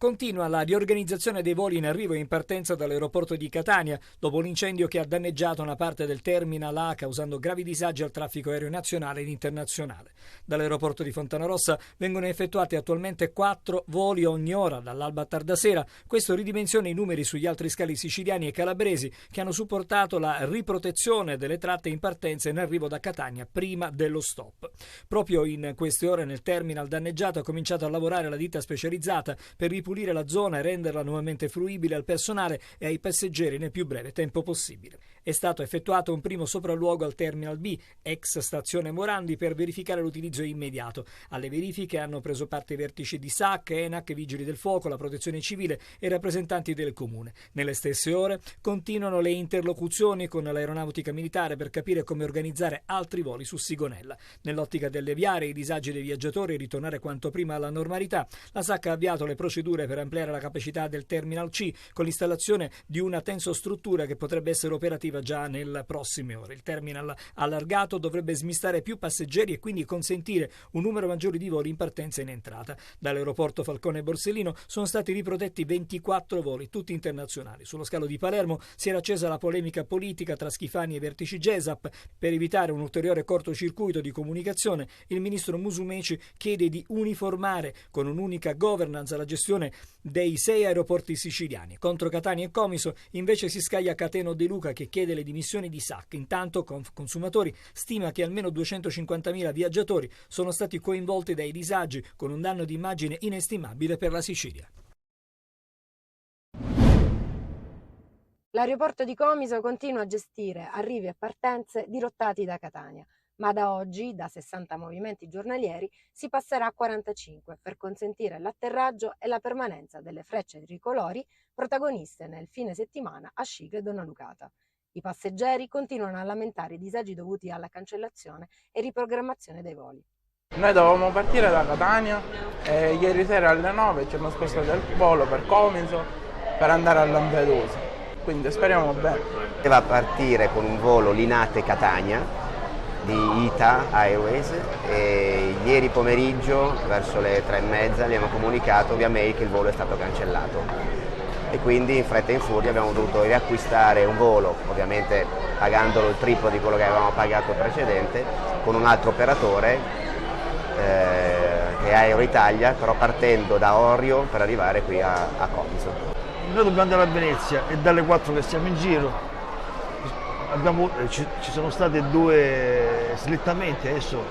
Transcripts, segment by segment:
Continua la riorganizzazione dei voli in arrivo e in partenza dall'aeroporto di Catania, dopo l'incendio che ha danneggiato una parte del Terminal A, causando gravi disagi al traffico aereo nazionale ed internazionale. Dall'aeroporto di Fontanarossa vengono effettuati attualmente 4 voli ogni ora, dall'alba a tarda sera. Questo ridimensiona i numeri sugli altri scali siciliani e calabresi che hanno supportato la riprotezione delle tratte in partenza e in arrivo da Catania prima dello stop. Proprio in queste ore nel terminal danneggiato ha cominciato a lavorare la ditta specializzata per ripulire la zona e renderla nuovamente fruibile al personale e ai passeggeri nel più breve tempo possibile. È stato effettuato un primo sopralluogo al Terminal B, ex stazione Morandi, per verificare l'utilizzo immediato. Alle verifiche hanno preso parte i vertici di SAC, ENAC, Vigili del Fuoco, la Protezione Civile e rappresentanti del Comune. Nelle stesse ore continuano le interlocuzioni con l'aeronautica militare per capire come organizzare altri voli su Sigonella. Nell'ottica di alleviare i disagi dei viaggiatori e ritornare quanto prima alla normalità, la SAC ha avviato le procedure per ampliare la capacità del Terminal C con l'installazione di una tensostruttura che potrebbe essere operativa già nelle prossime ore. Il terminal allargato dovrebbe smistare più passeggeri e quindi consentire un numero maggiore di voli in partenza e in entrata. Dall'aeroporto Falcone Borsellino sono stati riprotetti 24 voli, tutti internazionali. Sullo scalo di Palermo si era accesa la polemica politica tra Schifani e vertici GESAP. Per evitare un ulteriore cortocircuito di comunicazione, il ministro Musumeci chiede di uniformare con un'unica governance la gestione dei 6 aeroporti siciliani. Contro Catania e Comiso invece si scaglia Cateno De Luca, che chiede le dimissioni di SAC. Intanto Consumatori stima che almeno 250.000 viaggiatori sono stati coinvolti dai disagi, con un danno di immagine inestimabile per la Sicilia. L'aeroporto di Comiso continua a gestire arrivi e partenze dirottati da Catania, ma da oggi, da 60 movimenti giornalieri, si passerà a 45 per consentire l'atterraggio e la permanenza delle frecce tricolori protagoniste nel fine settimana a Scicli e Donnalucata. I passeggeri continuano a lamentare i disagi dovuti alla cancellazione e riprogrammazione dei voli. Noi dovevamo partire da Catania e ieri sera alle 9 ci hanno spostato il volo per Comiso per andare a Lampedusa, quindi speriamo bene. Va a partire con un volo Linate-Catania di Ita Airways e ieri pomeriggio verso le 3:30 abbiamo comunicato via mail che il volo è stato cancellato e quindi in fretta e in furia abbiamo dovuto riacquistare un volo, ovviamente pagandolo il triplo di quello che avevamo pagato precedente, con un altro operatore che è Aero Italia, però partendo da Orio per arrivare qui a Comiso. Noi dobbiamo andare a Venezia e dalle 4 che siamo in giro ci sono state 2 slittamenti, adesso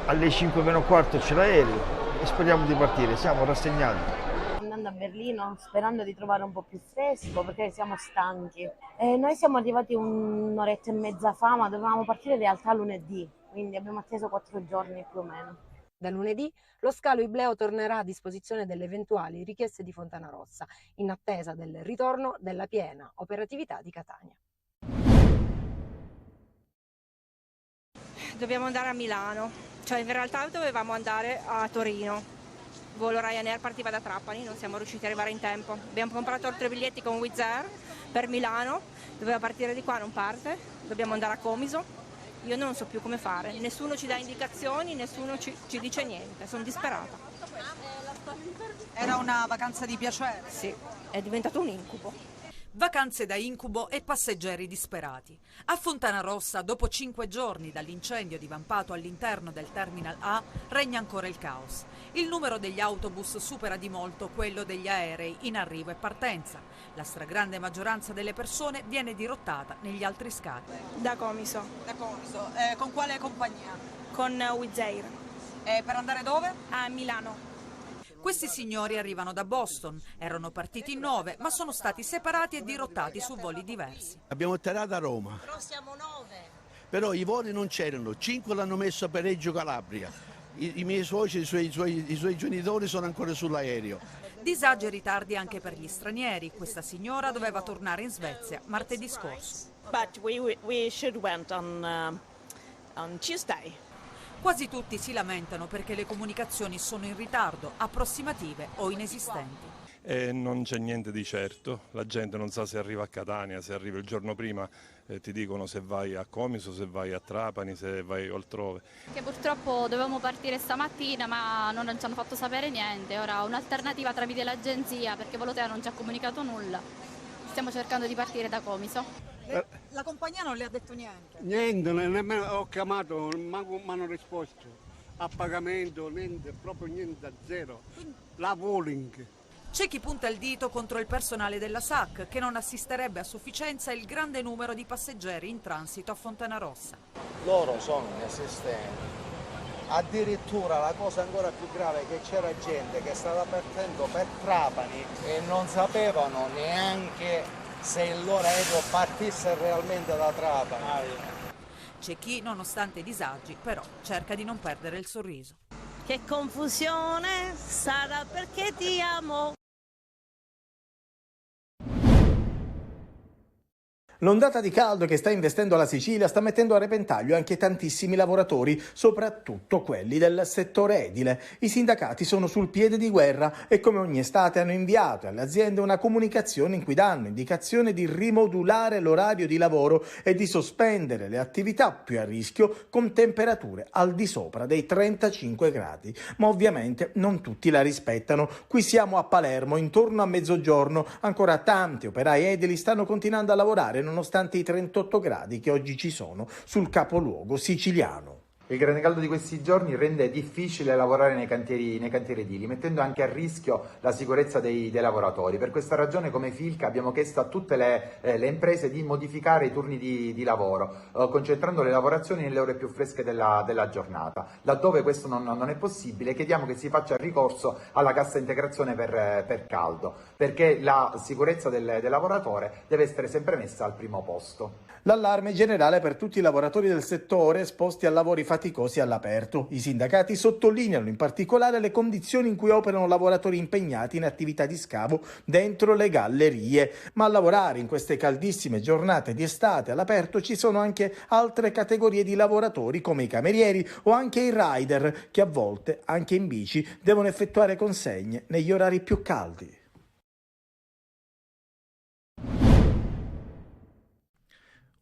alle 5:15 c'è l'aereo e speriamo di partire, siamo rassegnati. Andando a Berlino sperando di trovare un po' più fresco perché siamo stanchi. Noi siamo arrivati un'oretta e mezza fa, ma dovevamo partire in realtà lunedì, quindi abbiamo atteso 4 giorni più o meno. Da lunedì lo scalo Ibleo tornerà a disposizione delle eventuali richieste di Fontanarossa, in attesa del ritorno della piena operatività di Catania. Dobbiamo andare a Milano, cioè in realtà dovevamo andare a Torino. Il volo Ryanair partiva da Trapani, non siamo riusciti ad arrivare in tempo. Abbiamo comprato altri biglietti con Wizz Air per Milano, doveva partire di qua, non parte, dobbiamo andare a Comiso. Io non so più come fare, nessuno ci dà indicazioni, nessuno ci dice niente, sono disperata. Era una vacanza di piacere? Sì, è diventato un incubo. Vacanze da incubo e passeggeri disperati. A Fontanarossa, dopo 5 giorni dall'incendio divampato all'interno del Terminal A, regna ancora il caos. Il numero degli autobus supera di molto quello degli aerei in arrivo e partenza. La stragrande maggioranza delle persone viene dirottata negli altri scali. Da Comiso. Da Comiso. Con quale compagnia? Con Wizz Air. Per andare dove? A Milano. Questi signori arrivano da Boston, erano partiti in 9 ma sono stati separati e dirottati su voli diversi. Abbiamo atterrato a Roma. Però siamo 9. Però i voli non c'erano, 5 l'hanno messo a Reggio Calabria. I miei suoceri, i suoi genitori sono ancora sull'aereo. Disagi e ritardi anche per gli stranieri. Questa signora doveva tornare in Svezia martedì scorso. But we should went on Tuesday. Quasi tutti si lamentano perché le comunicazioni sono in ritardo, approssimative o inesistenti. e non c'è niente di certo. La gente non sa se arriva a Catania, se arriva il giorno prima ti dicono se vai a Comiso, se vai a Trapani, se vai altrove. Che purtroppo dovevamo partire stamattina ma non ci hanno fatto sapere niente. Ora un'alternativa tramite l'agenzia, perché Volotea non ci ha comunicato nulla. Stiamo cercando di partire da Comiso. La compagnia non le ha detto niente? Niente, nemmeno ho chiamato, manco mi hanno risposto. A pagamento, niente, proprio niente, zero. La Vueling. C'è chi punta il dito contro il personale della SAC, che non assisterebbe a sufficienza il grande numero di passeggeri in transito a Fontanarossa. Loro sono inesistenti. Addirittura la cosa ancora più grave è che c'era gente che stava partendo per Trapani e non sapevano neanche se il loro aereo partisse realmente da Trapani. C'è chi, nonostante i disagi, però cerca di non perdere il sorriso. Che confusione, sarà perché ti amo. L'ondata di caldo che sta investendo la Sicilia sta mettendo a repentaglio anche tantissimi lavoratori, soprattutto quelli del settore edile. I sindacati sono sul piede di guerra e come ogni estate hanno inviato alle aziende una comunicazione in cui danno indicazione di rimodulare l'orario di lavoro e di sospendere le attività più a rischio con temperature al di sopra dei 35 gradi. Ma ovviamente non tutti la rispettano. Qui siamo a Palermo, intorno a mezzogiorno, ancora tanti operai edili stanno continuando a lavorare nonostante i 38 gradi che oggi ci sono sul capoluogo siciliano. Il grande caldo di questi giorni rende difficile lavorare nei cantieri edili, mettendo anche a rischio la sicurezza dei lavoratori. Per questa ragione, come Filca, abbiamo chiesto a tutte le imprese di modificare i turni di lavoro, concentrando le lavorazioni nelle ore più fresche della giornata. Laddove questo non è possibile, chiediamo che si faccia ricorso alla cassa integrazione per caldo, perché la sicurezza del lavoratore deve essere sempre messa al primo posto. L'allarme generale per tutti i lavoratori del settore esposti a lavori faticosi all'aperto. I sindacati sottolineano in particolare le condizioni in cui operano lavoratori impegnati in attività di scavo dentro le gallerie. Ma a lavorare in queste caldissime giornate di estate all'aperto ci sono anche altre categorie di lavoratori come i camerieri o anche i rider che a volte, anche in bici, devono effettuare consegne negli orari più caldi.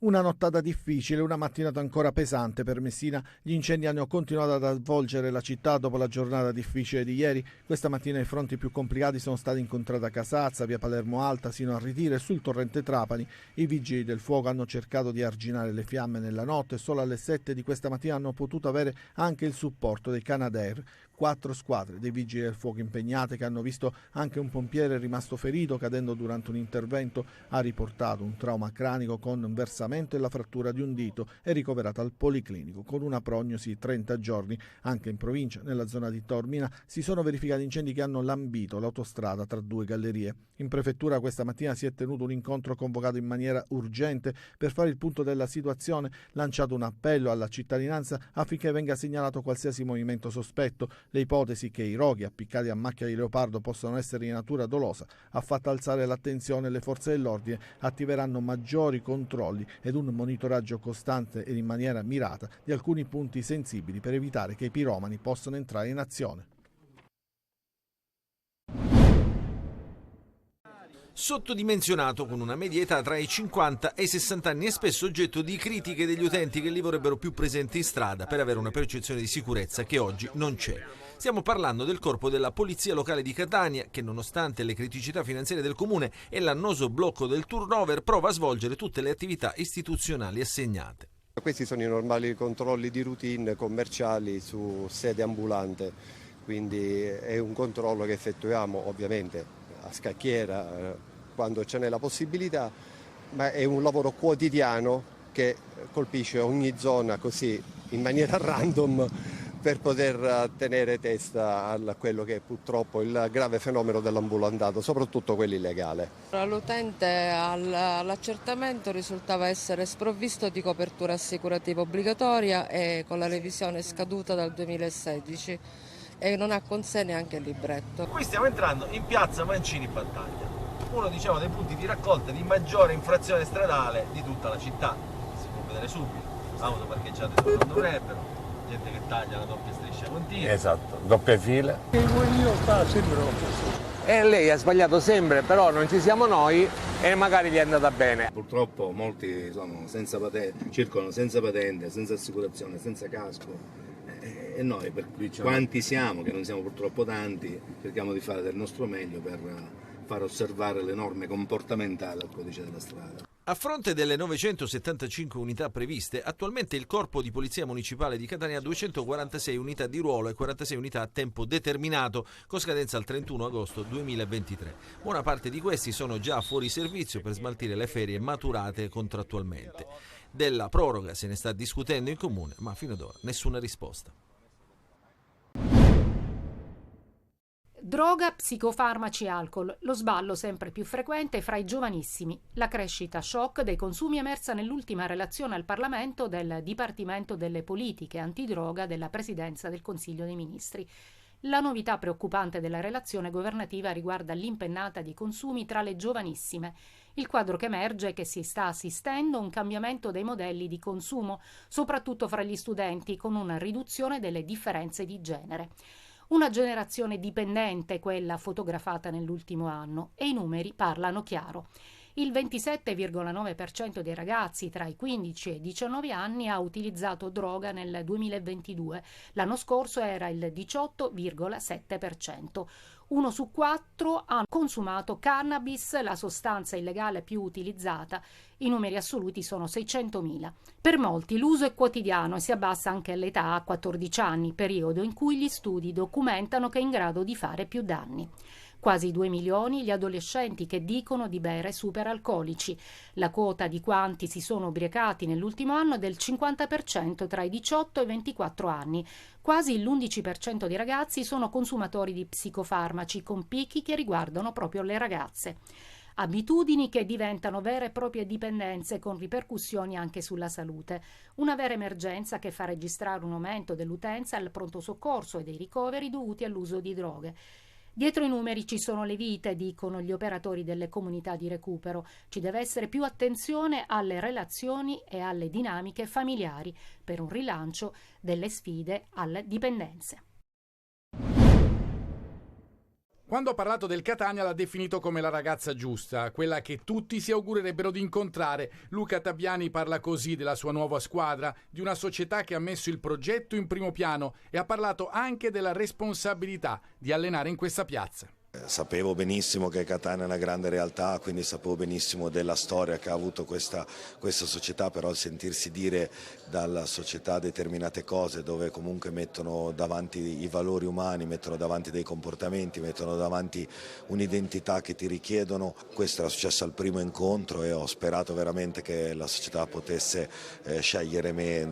Una nottata difficile, una mattinata ancora pesante per Messina. Gli incendi hanno continuato ad avvolgere la città dopo la giornata difficile di ieri. Questa mattina i fronti più complicati sono stati incontrati a Casazza, via Palermo Alta, sino a Ritiro e sul torrente Trapani. I vigili del fuoco hanno cercato di arginare le fiamme nella notte e solo alle 7 di questa mattina hanno potuto avere anche il supporto dei Canadair. 4 squadre dei vigili del fuoco impegnate, che hanno visto anche un pompiere rimasto ferito cadendo durante un intervento, ha riportato un trauma cranico con un versamento e la frattura di un dito e ricoverato al Policlinico con una prognosi 30 giorni. Anche in provincia, nella zona di Taormina, si sono verificati incendi che hanno lambito l'autostrada tra due gallerie. In prefettura questa mattina si è tenuto un incontro convocato in maniera urgente per fare il punto della situazione, lanciato un appello alla cittadinanza affinché venga segnalato qualsiasi movimento sospetto. Le ipotesi che i roghi appiccati a macchia di leopardo possano essere di natura dolosa ha fatto alzare l'attenzione e le forze dell'ordine attiveranno maggiori controlli ed un monitoraggio costante ed in maniera mirata di alcuni punti sensibili per evitare che i piromani possano entrare in azione. Sottodimensionato, con una media età tra i 50 e i 60 anni, è spesso oggetto di critiche degli utenti che li vorrebbero più presenti in strada per avere una percezione di sicurezza che oggi non c'è. Stiamo parlando del corpo della Polizia Locale di Catania che, nonostante le criticità finanziarie del comune e l'annoso blocco del turnover, prova a svolgere tutte le attività istituzionali assegnate. Questi sono i normali controlli di routine commerciali su sede ambulante, quindi è un controllo che effettuiamo ovviamente a scacchiera quando ce n'è la possibilità, ma è un lavoro quotidiano che colpisce ogni zona così in maniera random per poter tenere testa a quello che è purtroppo il grave fenomeno dell'ambulantato, soprattutto quello illegale. L'utente all'accertamento risultava essere sprovvisto di copertura assicurativa obbligatoria e con la revisione scaduta dal 2016 e non ha con sé neanche il libretto. Qui stiamo entrando in piazza Mancini Battaglia, uno dei punti di raccolta di maggiore infrazione stradale di tutta la città. Si può vedere subito, auto parcheggiate dove non dovrebbero, gente che taglia la doppia striscia continua. Esatto, doppie file. Io sta sempre e lei ha sbagliato sempre, però non ci siamo noi e magari gli è andata bene. Purtroppo molti sono senza patente, circolano senza patente, senza assicurazione, senza casco e noi, per quanti siamo, che non siamo purtroppo tanti, cerchiamo di fare del nostro meglio per far osservare le norme comportamentali al codice della strada. A fronte delle 975 unità previste, attualmente il Corpo di Polizia Municipale di Catania ha 246 unità di ruolo e 46 unità a tempo determinato, con scadenza al 31 agosto 2023. Buona parte di questi sono già fuori servizio per smaltire le ferie maturate contrattualmente. Della proroga se ne sta discutendo in comune, ma fino ad ora nessuna risposta. Droga, psicofarmaci e alcol, lo sballo sempre più frequente fra i giovanissimi. La crescita shock dei consumi emersa nell'ultima relazione al Parlamento del Dipartimento delle Politiche Antidroga della Presidenza del Consiglio dei Ministri. La novità preoccupante della relazione governativa riguarda l'impennata di consumi tra le giovanissime. Il quadro che emerge è che si sta assistendo a un cambiamento dei modelli di consumo, soprattutto fra gli studenti, con una riduzione delle differenze di genere. Una generazione dipendente, quella fotografata nell'ultimo anno, e i numeri parlano chiaro. Il 27,9% dei ragazzi tra i 15 e i 19 anni ha utilizzato droga nel 2022. L'anno scorso era il 18,7%. 1 su 4 ha consumato cannabis, la sostanza illegale più utilizzata. I numeri assoluti sono 600.000. Per molti l'uso è quotidiano e si abbassa anche all'età a 14 anni, periodo in cui gli studi documentano che è in grado di fare più danni. Quasi 2 milioni gli adolescenti che dicono di bere superalcolici. La quota di quanti si sono ubriacati nell'ultimo anno è del 50% tra i 18 e i 24 anni. Quasi l'11% dei ragazzi sono consumatori di psicofarmaci, con picchi che riguardano proprio le ragazze. Abitudini che diventano vere e proprie dipendenze con ripercussioni anche sulla salute. Una vera emergenza che fa registrare un aumento dell'utenza al pronto soccorso e dei ricoveri dovuti all'uso di droghe. Dietro i numeri ci sono le vite, dicono gli operatori delle comunità di recupero. Ci deve essere più attenzione alle relazioni e alle dinamiche familiari per un rilancio delle sfide alle dipendenze. Quando ha parlato del Catania l'ha definito come la ragazza giusta, quella che tutti si augurerebbero di incontrare. Luca Tabiani parla così della sua nuova squadra, di una società che ha messo il progetto in primo piano e ha parlato anche della responsabilità di allenare in questa piazza. Sapevo benissimo che Catania è una grande realtà, quindi sapevo benissimo della storia che ha avuto questa società, però sentirsi dire dalla società determinate cose dove comunque mettono davanti i valori umani, mettono davanti dei comportamenti, mettono davanti un'identità che ti richiedono. Questo era successo al primo incontro e ho sperato veramente che la società potesse scegliere me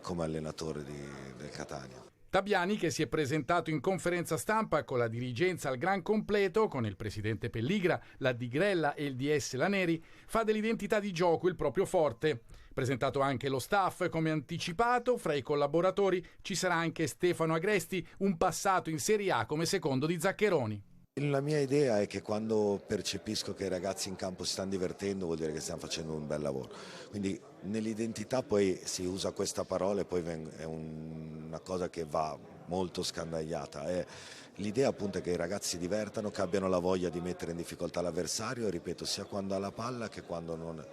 come allenatore del Catania. Tabiani, che si è presentato in conferenza stampa con la dirigenza al gran completo, con il presidente Pelligra, la Di Grella e il DS Laneri, fa dell'identità di gioco il proprio forte. Presentato anche lo staff, come anticipato, fra i collaboratori ci sarà anche Stefano Agresti, un passato in Serie A come secondo di Zaccheroni. La mia idea è che quando percepisco che i ragazzi in campo si stanno divertendo vuol dire che stiamo facendo un bel lavoro. Quindi nell'identità poi si usa questa parola e poi è una cosa che va molto scandagliata. L'idea appunto è che i ragazzi si divertano, che abbiano la voglia di mettere in difficoltà l'avversario, ripeto, sia quando ha la palla che quando non...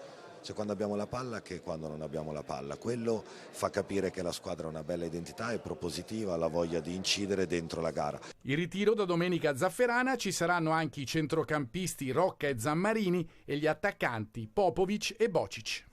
Cioè quando abbiamo la palla che quando non abbiamo la palla. Quello fa capire che la squadra ha una bella identità, è propositiva, ha la voglia di incidere dentro la gara. In ritiro da domenica Zafferana ci saranno anche i centrocampisti Rocca e Zammarini e gli attaccanti Popovic e Bocic.